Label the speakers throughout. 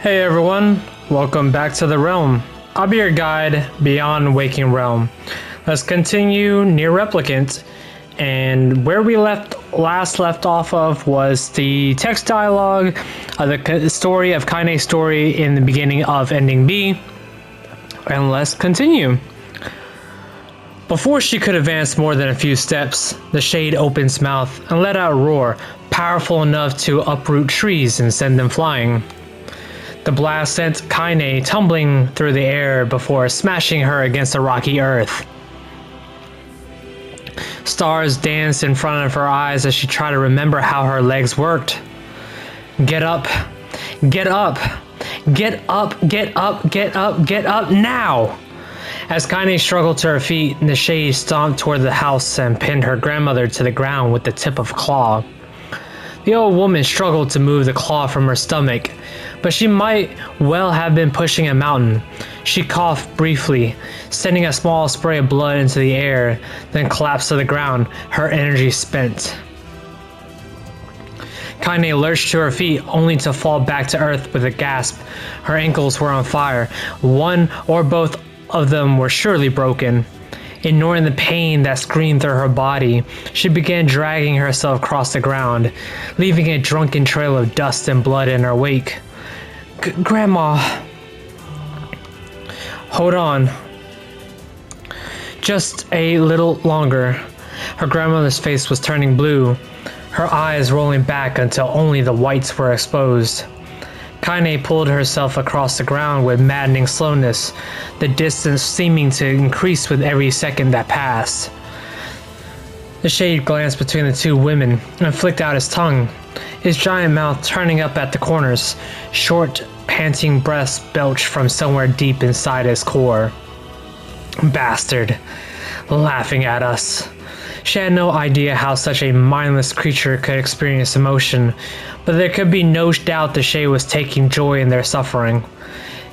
Speaker 1: Hey everyone, welcome back to the realm. I'll be your guide beyond Waking Realm. Let's continue NieR Replicant, and where we last left off of was the text dialogue of the story of Kainé's story in the beginning of Ending B, and let's continue. Before she could advance more than a few steps, the shade opened its mouth and let out a roar, powerful enough to uproot trees and send them flying. The blast sent Kainé tumbling through the air before smashing her against the rocky earth. Stars danced in front of her eyes as she tried to remember how her legs worked. Get up! Get up! Get up! Get up! Get up! Get up now! As Kainé struggled to her feet, the shade stomped toward the house and pinned her grandmother to the ground with the tip of a claw. The old woman struggled to move the claw from her stomach, but she might well have been pushing a mountain. She coughed briefly, sending a small spray of blood into the air, then collapsed to the ground, her energy spent. Kainé lurched to her feet, only to fall back to earth with a gasp. Her ankles were on fire. One or both of them were surely broken. Ignoring the pain that screamed through her body, she began dragging herself across the ground, leaving a drunken trail of dust and blood in her wake. Grandma. Hold on. Just a little longer. Her grandmother's face was turning blue, her eyes rolling back until only the whites were exposed. Kainé pulled herself across the ground with maddening slowness, the distance seeming to increase with every second that passed. The shade glanced between the two women and flicked out his tongue, his giant mouth turning up at the corners. Short, panting breaths belched from somewhere deep inside his core. Bastard, laughing at us. She had no idea how such a mindless creature could experience emotion, but there could be no doubt the shade was taking joy in their suffering.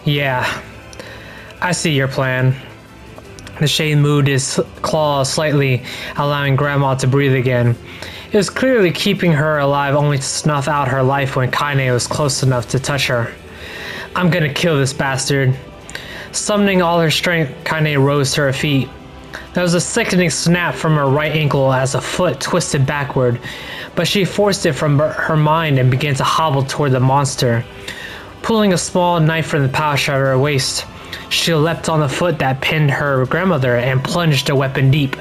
Speaker 1: Yeah, I see your plan. The shade moved his claws slightly, allowing Grandma to breathe again. It was clearly keeping her alive only to snuff out her life when Kainé was close enough to touch her. I'm gonna kill this bastard. Summoning all her strength, Kainé rose to her feet. There was a sickening snap from her right ankle as a foot twisted backward, but she forced it from her mind and began to hobble toward the monster. Pulling a small knife from the pouch at her waist, she leapt on the foot that pinned her grandmother and plunged the weapon deep.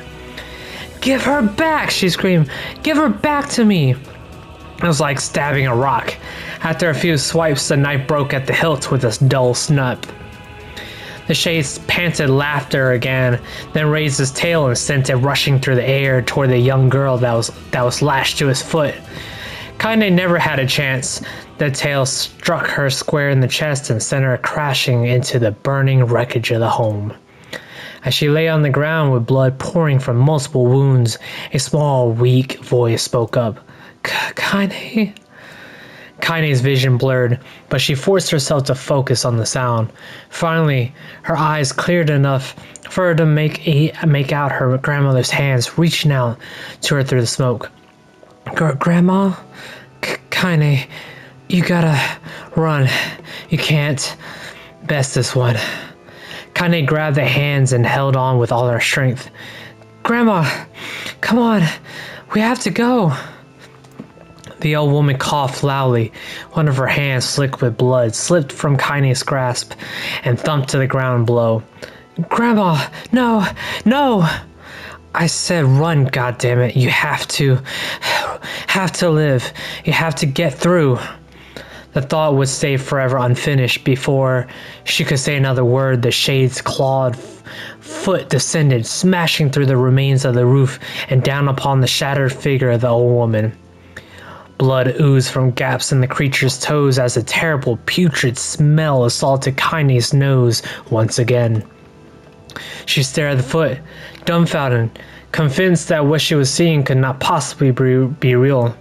Speaker 1: "Give her back!" she screamed. "Give her back to me!" It was like stabbing a rock. After a few swipes, the knife broke at the hilt with a dull snap. The shade panted laughter again, then raised his tail and sent it rushing through the air toward the young girl that was lashed to his foot. Kainé never had a chance. The tail struck her square in the chest and sent her crashing into the burning wreckage of the home. As she lay on the ground with blood pouring from multiple wounds, a small, weak voice spoke up. Kainé? Kainé's vision blurred, but she forced herself to focus on the sound. Finally, her eyes cleared enough for her to make out her grandmother's hands reaching out to her through the smoke. Grandma? Kainé, you gotta run. You can't. Best this one. Kainé grabbed the hands and held on with all her strength. Grandma, come on. We have to go. The old woman coughed loudly. One of her hands, slick with blood, slipped from Kainé's grasp and thumped to the ground below. Grandma, no, no! I said run, goddammit. You have to live. You have to get through. The thought would stay forever unfinished. Before she could say another word, the shade's clawed foot descended, smashing through the remains of the roof and down upon the shattered figure of the old woman. Blood oozed from gaps in the creature's toes as a terrible putrid smell assaulted Kainé's nose once again. She stared at the foot, dumbfounded, convinced that what she was seeing could not possibly be real.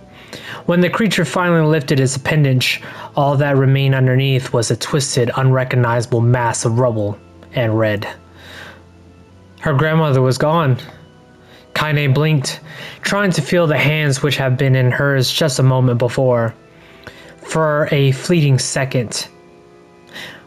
Speaker 1: When the creature finally lifted its appendage, all that remained underneath was a twisted, unrecognizable mass of rubble and red. Her grandmother was gone. Kainé blinked, trying to feel the hands which had been in hers just a moment before. For a fleeting second,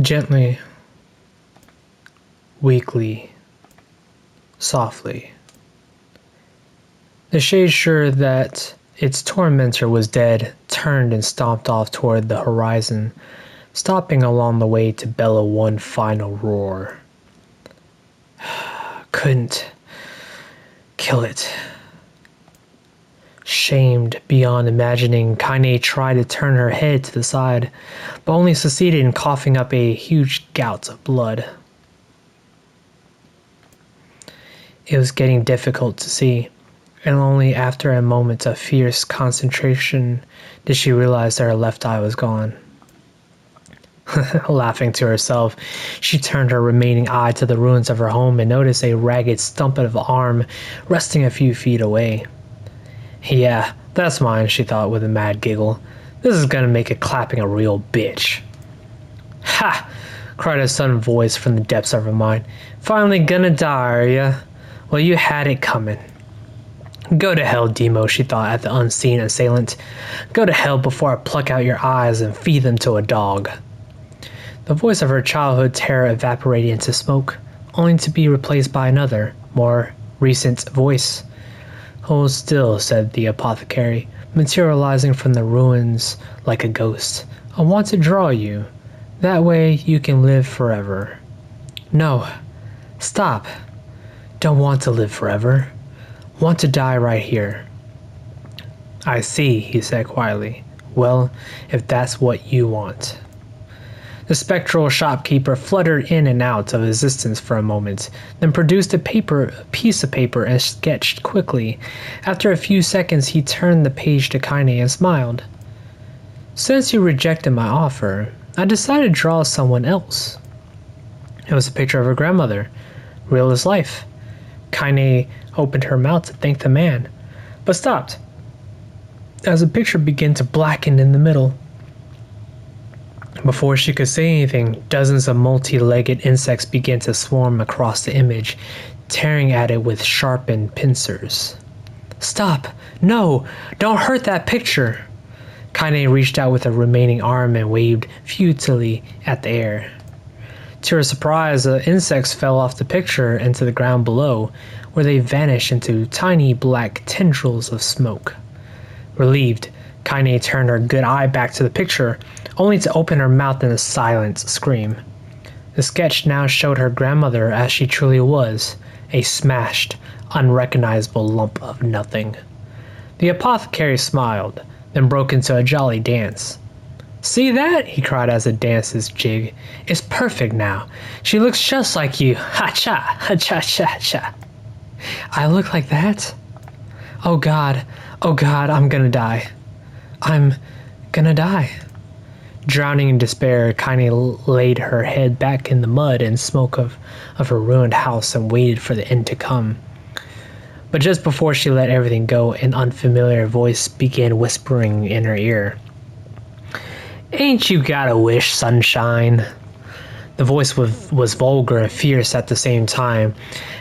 Speaker 1: Gently, weakly, softly. The shade, sure that its tormentor was dead, turned and stomped off toward the horizon, stopping along the way to bellow one final roar. Couldn't kill it. Shamed beyond imagining, Kainé tried to turn her head to the side, but only succeeded in coughing up a huge gout of blood. It was getting difficult to see, and only after a moment of fierce concentration did she realize that her left eye was gone. Laughing to herself, she turned her remaining eye to the ruins of her home and noticed a ragged stump of an arm resting a few feet away. Yeah, that's mine, she thought with a mad giggle. This is gonna make a clapping a real bitch. Ha! Cried a sudden voice from the depths of her mind. Finally gonna die, are ya? Well, you had it coming. Go to hell, Demo, she thought at the unseen assailant. Go to hell before I pluck out your eyes and feed them to a dog. The voice of her childhood terror evaporated into smoke, only to be replaced by another, more recent voice. Hold still, said the apothecary, materializing from the ruins like a ghost. I want to draw you. That way you can live forever. No. Stop. Don't want to live forever. Want to die right here. I see, he said quietly. Well, if that's what you want. The spectral shopkeeper fluttered in and out of existence for a moment, then produced a piece of paper and sketched quickly. After a few seconds, he turned the page to Kainé and smiled. Since you rejected my offer, I decided to draw someone else. It was a picture of her grandmother, real as life. Kainé opened her mouth to thank the man, but stopped as the picture began to blacken in the middle. Before she could say anything, dozens of multi-legged insects began to swarm across the image, tearing at it with sharpened pincers. Stop! No! Don't hurt that picture! Kainé reached out with her remaining arm and waved futilely at the air. To her surprise, the insects fell off the picture into the ground below, where they vanished into tiny black tendrils of smoke. Relieved, Kainé turned her good eye back to the picture, only to open her mouth in a silent scream. The sketch now showed her grandmother as she truly was, a smashed, unrecognizable lump of nothing. The apothecary smiled, then broke into a jolly dance. See that? He cried as the dance's jig. It's perfect now. She looks just like you. Ha-cha, ha-cha-cha-cha. I look like that? Oh God, I'm gonna die. I'm gonna die. Drowning in despair, Kainé laid her head back in the mud and smoke of her ruined house and waited for the end to come. But just before she let everything go, an unfamiliar voice began whispering in her ear. Ain't you got a wish, sunshine? The voice was vulgar and fierce at the same time,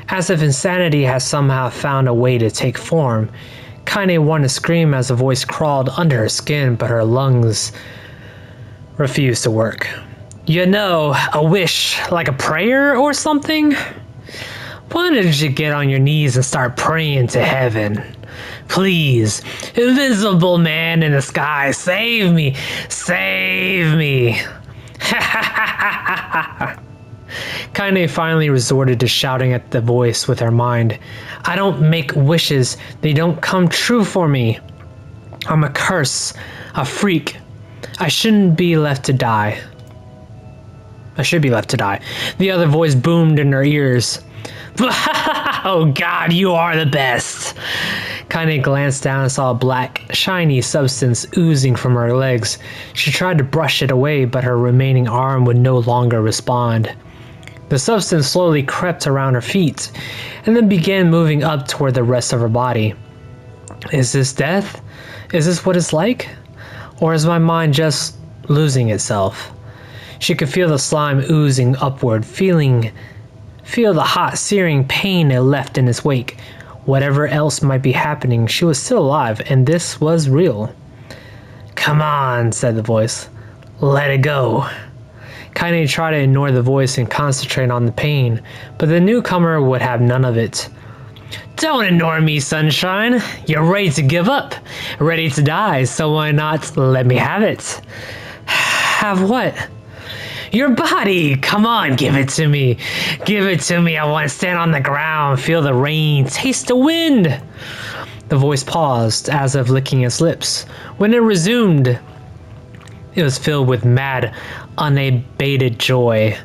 Speaker 1: as if insanity had somehow found a way to take form. Kainé wanted to scream as the voice crawled under her skin, but her lungs refused to work. You know, a wish, like a prayer or something? Why don't you get on your knees and start praying to heaven? Please, invisible man in the sky, save me! Save me! Kainé finally resorted to shouting at the voice with her mind. I don't make wishes, they don't come true for me. I'm a curse, a freak. I shouldn't be left to die. I should be left to die. The other voice boomed in her ears. Oh God, you are the best. Kainé glanced down and saw a black, shiny substance oozing from her legs. She tried to brush it away, but her remaining arm would no longer respond. The substance slowly crept around her feet, and then began moving up toward the rest of her body. Is this death? Is this what it's like? Or is my mind just losing itself? She could feel the slime oozing upward, feel the hot, searing pain it left in its wake. Whatever else might be happening, she was still alive, and this was real. Come on, said the voice. Let it go. Kainé tried to ignore the voice and concentrate on the pain, but the newcomer would have none of it. Don't ignore me, sunshine. You're ready to give up, ready to die, so why not let me have it? Have what? Your body! Come on, give it to me. Give it to me. I want to stand on the ground, feel the rain, taste the wind. The voice paused, as if licking its lips. When it resumed, it was filled with mad, unabated joy.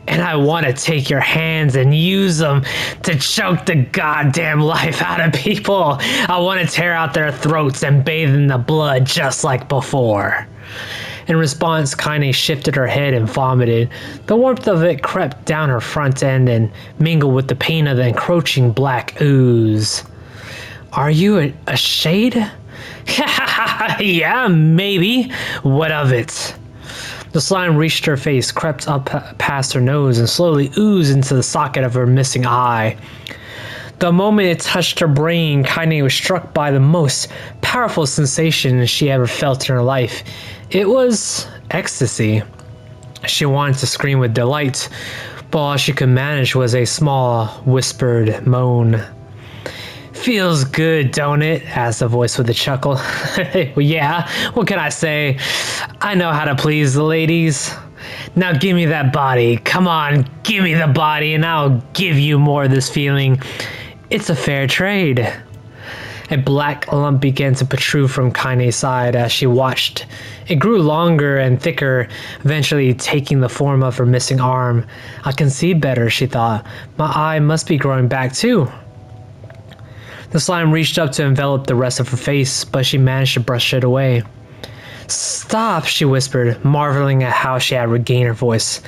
Speaker 1: And I want to take your hands and use them to choke the goddamn life out of people. I want to tear out their throats and bathe in the blood just like before. In response, Kainé shifted her head and vomited. The warmth of it crept down her front end and mingled with the pain of the encroaching black ooze. Are you a shade? Yeah, maybe. What of it? The slime reached her face, crept up past her nose, and slowly oozed into the socket of her missing eye. The moment it touched her brain, Kainé was struck by the most powerful sensation she ever felt in her life. It was ecstasy. She wanted to scream with delight, but all she could manage was a small, whispered moan. Feels good, don't it? Asked the voice with a chuckle. Well, yeah, what can I say? I know how to please the ladies. Now give me that body. Come on, give me the body and I'll give you more of this feeling. It's a fair trade. A black lump began to protrude from Kainé's side as she watched. It grew longer and thicker, eventually taking the form of her missing arm. I can see better, she thought. My eye must be growing back too. The slime reached up to envelop the rest of her face, but she managed to brush it away. Stop, she whispered, marveling at how she had regained her voice.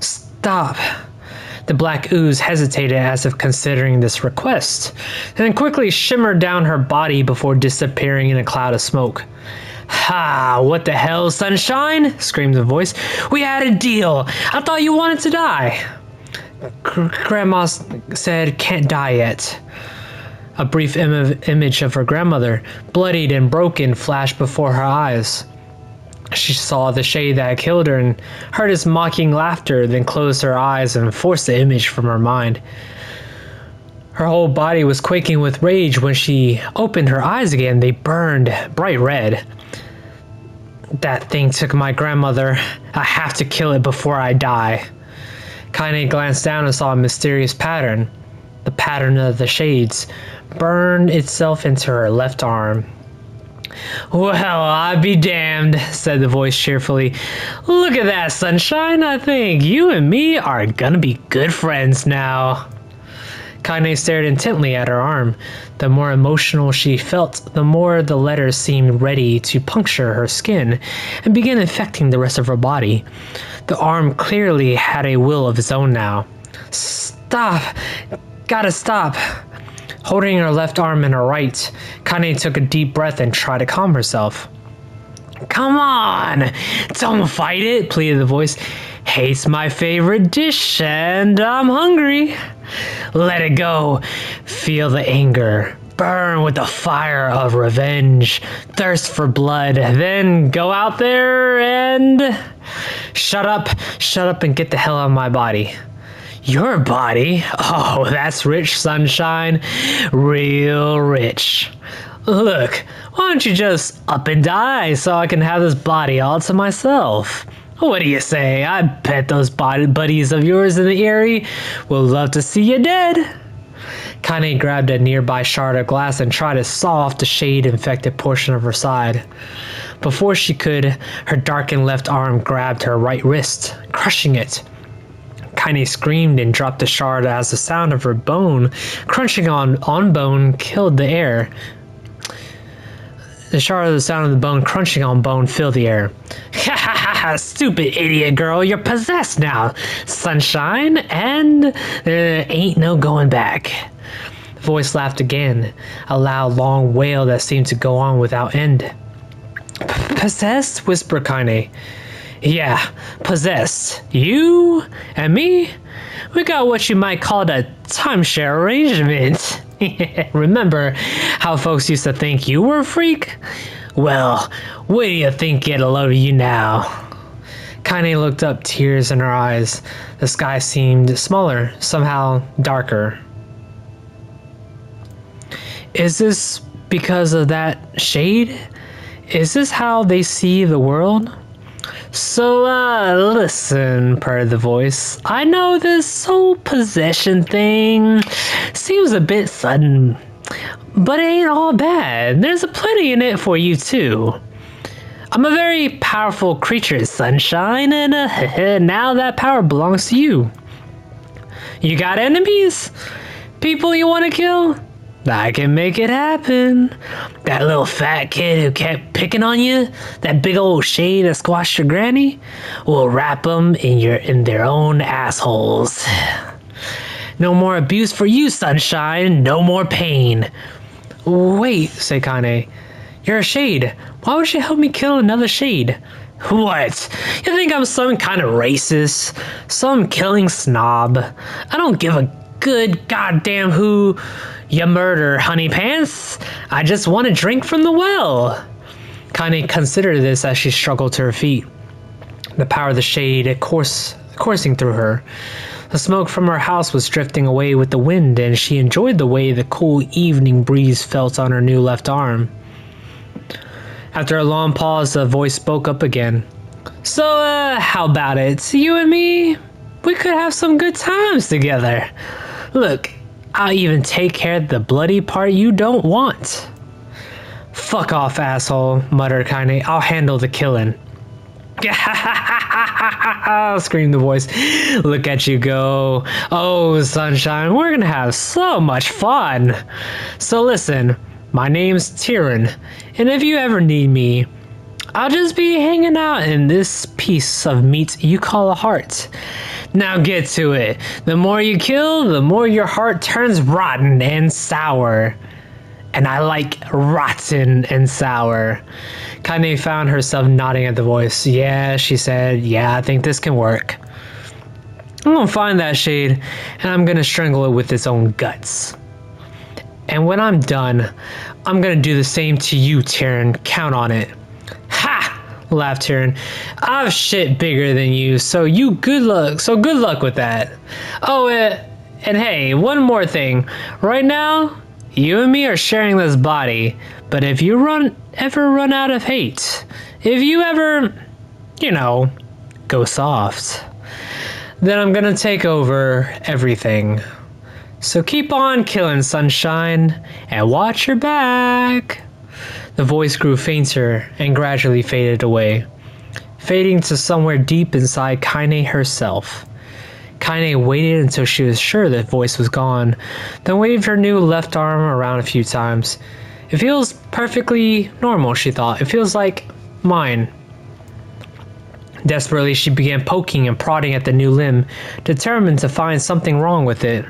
Speaker 1: Stop. The black ooze hesitated as if considering this request, and then quickly shimmered down her body before disappearing in a cloud of smoke. Ha! What the hell, sunshine? Screamed the voice. We had a deal. I thought you wanted to die. Grandma said can't die yet. A brief image of her grandmother, bloodied and broken, flashed before her eyes. She saw the shade that had killed her and heard his mocking laughter, then closed her eyes and forced the image from her mind. Her whole body was quaking with rage. When she opened her eyes again, they burned bright red. That thing took my grandmother. I have to kill it before I die. Kainé glanced down and saw a mysterious pattern. The pattern of the shades burned itself into her left arm. Well, I'd be damned, said the voice cheerfully. Look at that, sunshine. I think you and me are gonna be good friends now. Kainé stared intently at her arm. The more emotional she felt, the more the letters seemed ready to puncture her skin and begin infecting the rest of her body. The arm clearly had a will of its own now. Stop! Gotta stop! Holding her left arm in her right, Kainé took a deep breath and tried to calm herself. Come on! Don't fight it, pleaded the voice. Hate's my favorite dish, and I'm hungry. Let it go. Feel the anger. Burn with the fire of revenge. Thirst for blood. Then go out there and... Shut up and get the hell out of my body. Your body? Oh, that's rich, sunshine. Real rich. Look, why don't you just up and die so I can have this body all to myself? What do you say? I bet those buddies of yours in the Eyrie will love to see you dead. Kainé grabbed a nearby shard of glass and tried to saw off the shade-infected portion of her side. Before she could, her darkened left arm grabbed her right wrist, crushing it. Kainé screamed and dropped the shard as the sound of her bone crunching on bone killed the air. The sound of the bone crunching on bone filled the air. Ha ha ha ha! Stupid idiot girl, you're possessed now, sunshine, and there ain't no going back. The voice laughed again, a loud, long wail that seemed to go on without end. Possessed? Whispered Kainé. Yeah, possessed. You and me? We got what you might call a timeshare arrangement. Remember how folks used to think you were a freak? Well, what do you think get a load of you now? Kainé looked up, tears in her eyes. The sky seemed smaller, somehow darker. Is this because of that shade? Is this how they see the world? So, listen, purred the voice. I know this whole possession thing seems a bit sudden, but it ain't all bad. There's plenty in it for you, too. I'm a very powerful creature, Sunshine, and now that power belongs to you. You got enemies? People you want to kill? I can make it happen. That little fat kid who kept picking on you, that big old shade that squashed your granny, we'll wrap them in their own assholes. No more abuse for you, Sunshine. No more pain. Wait, said Kainé. You're a shade. Why would you help me kill another shade? What? You think I'm some kind of racist? Some killing snob? I don't give a good goddamn who you murder, honey pants. I just want to drink from the well. Kainé considered this as she struggled to her feet. The power of the shade coursing through her. The smoke from her house was drifting away with the wind, and she enjoyed the way the cool evening breeze felt on her new left arm. After a long pause, the voice spoke up again. So, how about it? You and me? We could have some good times together. Look, I'll even take care of the bloody part you don't want. Fuck off, asshole, muttered Kainé. I'll handle the killing. Screamed the voice. Look at you go. Oh, Sunshine, we're gonna have so much fun. So listen, my name's Tyrann, and if you ever need me, I'll just be hanging out in this piece of meat you call a heart. Now get to it. The more you kill, the more your heart turns rotten and sour. And I like rotten and sour. Kainé found herself nodding at the voice. Yeah, she said, yeah, I think this can work. I'm gonna find that shade, and I'm gonna strangle it with its own guts. And when I'm done, I'm gonna do the same to you, Tyrann. Count on it. Ha! Laughed Tyrann. I've shit bigger than you, so good luck with that. Oh, and hey, one more thing. Right now, you and me are sharing this body, but if you ever run out of hate, if you ever, go soft, then I'm gonna take over everything. So keep on killing, Sunshine, and watch your back. The voice grew fainter and gradually faded away, fading to somewhere deep inside Kainé herself. Kainé waited until she was sure the voice was gone, then waved her new left arm around a few times. It feels perfectly normal, she thought. It feels like mine. Desperately, she began poking and prodding at the new limb, determined to find something wrong with it.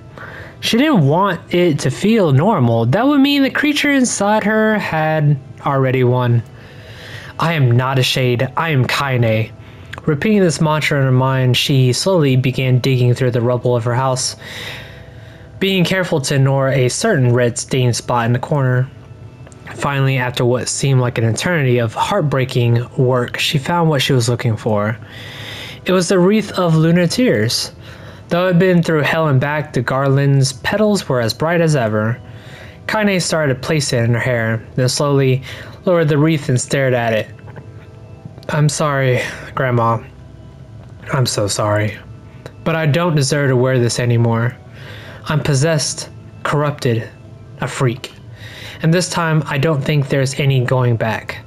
Speaker 1: She didn't want it to feel normal. That would mean the creature inside her had already won. I am not a shade. I am Kainé. Repeating this mantra in her mind, she slowly began digging through the rubble of her house, being careful to ignore a certain red-stained spot in the corner. Finally, after what seemed like an eternity of heartbreaking work, she found what she was looking for. It was the wreath of lunar tears. Though it had been through hell and back, the garland's petals were as bright as ever. Kainé started to place it in her hair, then slowly lowered the wreath and stared at it. I'm sorry, Grandma. I'm so sorry. But I don't deserve to wear this anymore. I'm possessed, corrupted, a freak. And this time, I don't think there's any going back.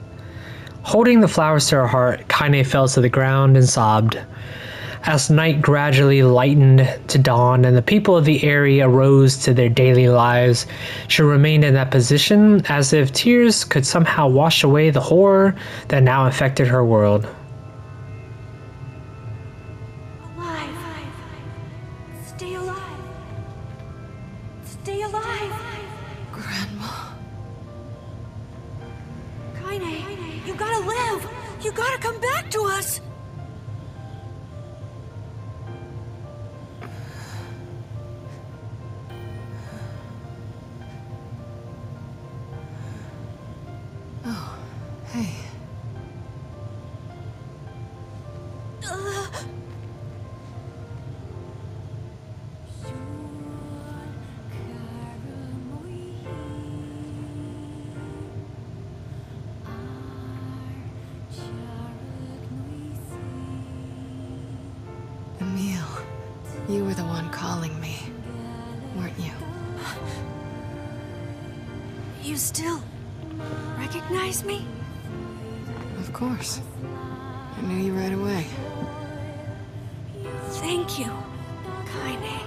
Speaker 1: Holding the flowers to her heart, Kainé fell to the ground and sobbed. As night gradually lightened to dawn and the people of the area rose to their daily lives, she remained in that position as if tears could somehow wash away the horror that now infected her world.
Speaker 2: Alive. Stay alive. Stay alive.
Speaker 3: Grandma.
Speaker 2: Kainé, you gotta live. You gotta come back to us.
Speaker 3: Hey. Emil, you were the one calling me, weren't you?
Speaker 2: You still recognize me?
Speaker 3: Of course. I knew you right away.
Speaker 2: Thank you, Kainé.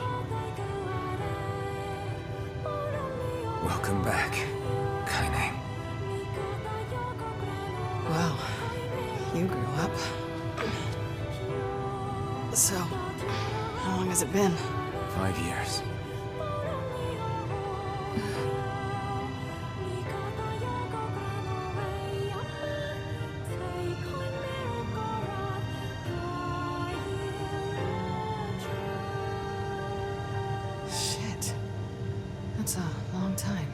Speaker 4: Welcome back, Kainé.
Speaker 3: Wow, you grew up. So, how long has it been?
Speaker 4: 5 years.
Speaker 3: Shit. That's a long time.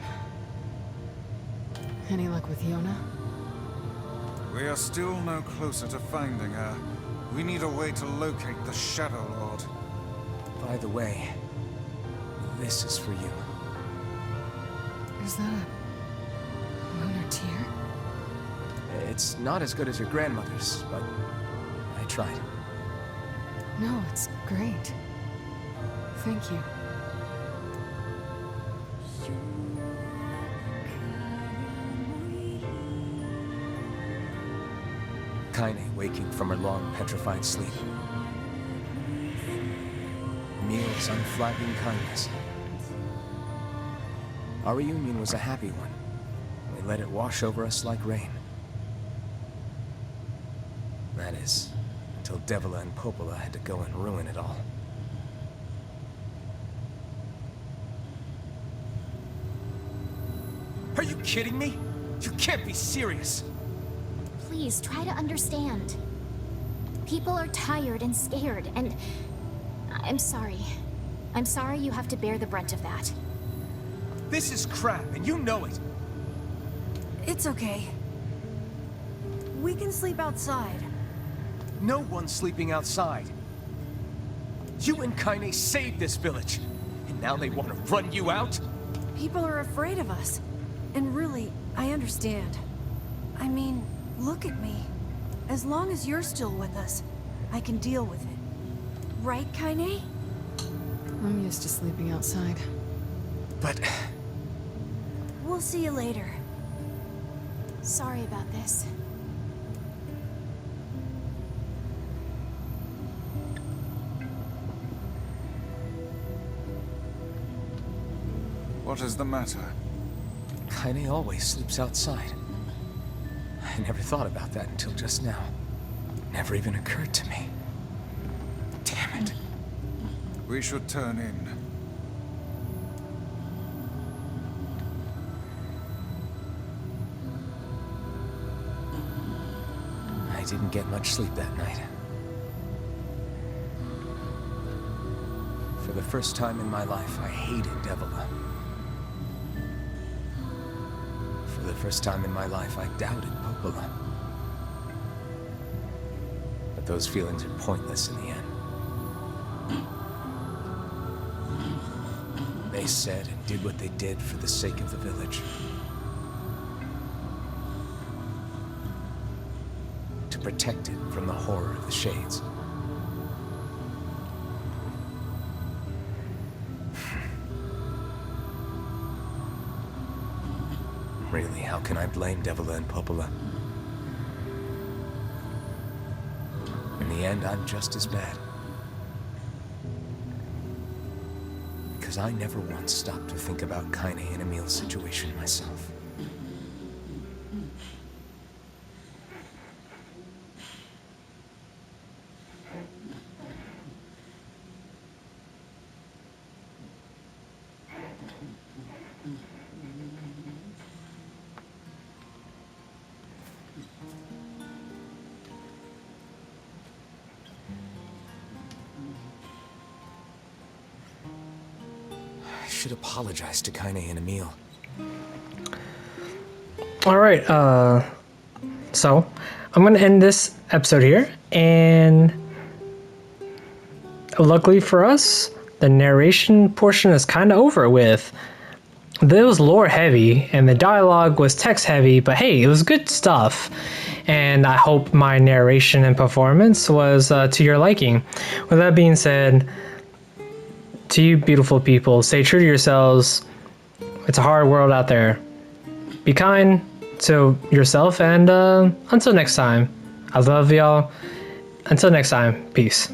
Speaker 3: Any luck with Yona?
Speaker 4: We are still no closer to finding her. We need a way to locate the Shadow Lord.
Speaker 5: By the way, this is for you.
Speaker 3: Is that a lunar tear?
Speaker 5: It's not as good as your grandmother's, but I tried.
Speaker 3: No, it's great. Thank you.
Speaker 5: Kainé waking from her long, petrified sleep. Emil's unflagging kindness. Our reunion was a happy one. We let it wash over us like rain. That is, until Devila and Popola had to go and ruin it all. Are you kidding me? You can't be serious!
Speaker 6: Please, try to understand. People are tired and scared, and... I'm sorry. I'm sorry you have to bear the brunt of that.
Speaker 5: This is crap, and you know it!
Speaker 2: It's okay. We can sleep outside.
Speaker 5: No one's sleeping outside. You and Kainé saved this village, and now they want to run you out?
Speaker 2: People are afraid of us. And really, I understand. I mean, look at me. As long as you're still with us, I can deal with it. Right, Kainé?
Speaker 3: I'm used to sleeping outside.
Speaker 5: But...
Speaker 2: We'll see you later.
Speaker 6: Sorry about this.
Speaker 4: What is the matter?
Speaker 5: Kainé always sleeps outside. I never thought about that until just now. Never even occurred to me. Damn it.
Speaker 4: We should turn in.
Speaker 5: I didn't get much sleep that night. For the first time in my life, I hated Devila. For the first time in my life, I doubted Popola. But those feelings are pointless in the end. They said and did what they did for the sake of the village. To protect it from the horror of the Shades. Really, how can I blame Devila and Popola? In the end, I'm just as bad. Because I never once stopped to think about Kainé and Emil's situation myself. I should apologize to Kainé and Emil.
Speaker 1: Alright, so I'm gonna end this episode here, and luckily for us, the narration portion is kind of over with. It was lore heavy and the dialogue was text heavy, but hey, it was good stuff. And I hope my narration and performance was to your liking. With that being said, to you beautiful people, stay true to yourselves. It's a hard world out there. Be kind to yourself, and until next time, I love y'all. Until next time, peace.